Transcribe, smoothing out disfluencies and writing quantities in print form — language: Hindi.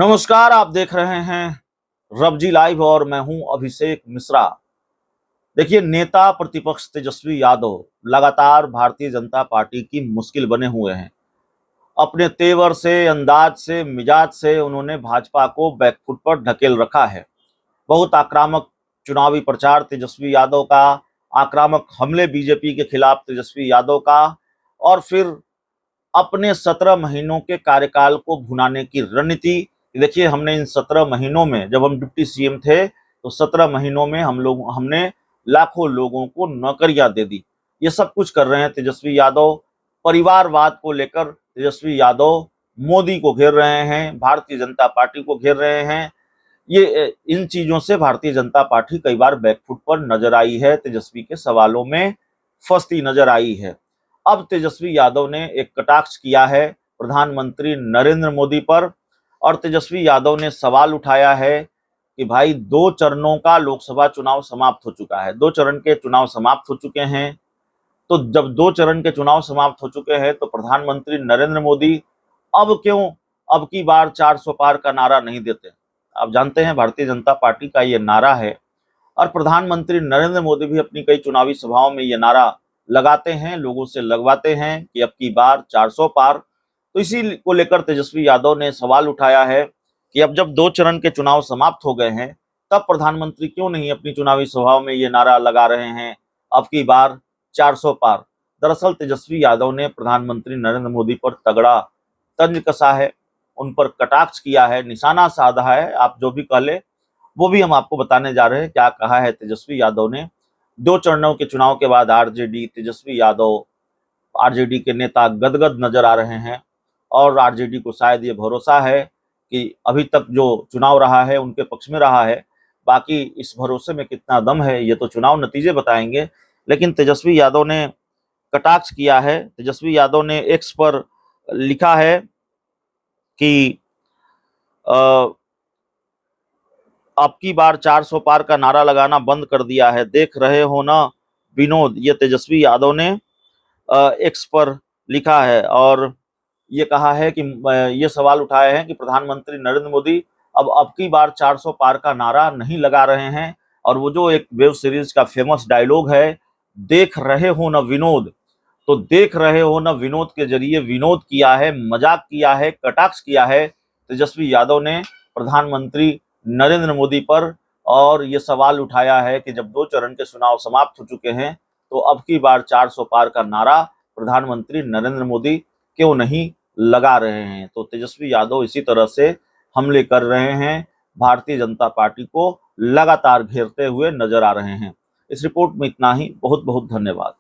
नमस्कार, आप देख रहे हैं रबजी लाइव और मैं हूं अभिषेक मिश्रा। देखिए, नेता प्रतिपक्ष तेजस्वी यादव लगातार भारतीय जनता पार्टी की मुश्किल बने हुए हैं। अपने तेवर से, अंदाज से, मिजाज से उन्होंने भाजपा को बैकफुट पर ढकेल रखा है। बहुत आक्रामक चुनावी प्रचार तेजस्वी यादव का, आक्रामक हमले बीजेपी के खिलाफ तेजस्वी यादव का, और फिर अपने 17 महीनों के कार्यकाल को भुनाने की रणनीति। देखिए, हमने इन 17 महीनों में, जब हम डिप्टी सीएम थे, तो 17 महीनों में हमने लाखों लोगों को नौकरियां दे दी। ये सब कुछ कर रहे हैं तेजस्वी यादव। परिवारवाद को लेकर तेजस्वी यादव मोदी को घेर रहे हैं, भारतीय जनता पार्टी को घेर रहे हैं। ये इन चीजों से भारतीय जनता पार्टी कई बार बैकफुट पर नजर आई है, तेजस्वी के सवालों में फंसती नजर आई है। अब तेजस्वी यादव ने एक कटाक्ष किया है प्रधानमंत्री नरेंद्र मोदी पर, और तेजस्वी यादव ने सवाल उठाया है कि भाई, 2 चरणों का लोकसभा चुनाव समाप्त हो चुका है, 2 चरण के चुनाव समाप्त हो चुके हैं। तो जब 2 चरण के चुनाव समाप्त हो चुके हैं तो प्रधानमंत्री नरेंद्र मोदी अब क्यों अब की बार 400 पार का नारा नहीं देते। आप जानते हैं, भारतीय जनता पार्टी का ये नारा है, और प्रधानमंत्री नरेंद्र मोदी भी अपनी कई चुनावी सभाओं में ये नारा लगाते हैं, लोगों से लगवाते हैं कि अब की बार 400 पार। तो इसी को लेकर तेजस्वी यादव ने सवाल उठाया है कि अब जब 2 चरण के चुनाव समाप्त हो गए हैं, तब प्रधानमंत्री क्यों नहीं अपनी चुनावी सभाओं में ये नारा लगा रहे हैं, अब की बार 400 पार। दरअसल तेजस्वी यादव ने प्रधानमंत्री नरेंद्र मोदी पर तगड़ा तंज कसा है, उन पर कटाक्ष किया है, निशाना साधा है, आप जो भी कह ले। वो भी हम आपको बताने जा रहे हैं क्या कहा है तेजस्वी यादव ने। 2 चरणों के चुनाव के बाद आरजेडी, तेजस्वी यादव, आरजेडी के नेता गदगद नजर आ रहे हैं, और आरजेडी को शायद ये भरोसा है कि अभी तक जो चुनाव रहा है उनके पक्ष में रहा है। बाकी इस भरोसे में कितना दम है ये तो चुनाव नतीजे बताएंगे। लेकिन तेजस्वी यादव ने कटाक्ष किया है। तेजस्वी यादव ने एक्स पर लिखा है कि अब की बार 400 पार का नारा लगाना बंद कर दिया है, देख रहे हो ना विनोद। ये तेजस्वी यादव ने एक्स पर लिखा है, और ये कहा है कि ये सवाल उठाए हैं कि प्रधानमंत्री नरेंद्र मोदी अब की बार 400 पार का नारा नहीं लगा रहे हैं। और वो जो एक वेब सीरीज का फेमस डायलॉग है, देख रहे हो ना विनोद, तो देख रहे हो ना विनोद के जरिए विनोद किया है, मजाक किया है, कटाक्ष किया है तेजस्वी यादव ने प्रधानमंत्री नरेंद्र मोदी पर। और ये सवाल उठाया है कि जब 2 चरण के चुनाव समाप्त हो चुके हैं, तो अब की बार 400 पार का नारा प्रधानमंत्री नरेंद्र मोदी क्यों नहीं लगा रहे हैं। तो तेजस्वी यादव इसी तरह से हमले कर रहे हैं, भारतीय जनता पार्टी को लगातार घेरते हुए नजर आ रहे हैं। इस रिपोर्ट में इतना ही। बहुत बहुत धन्यवाद।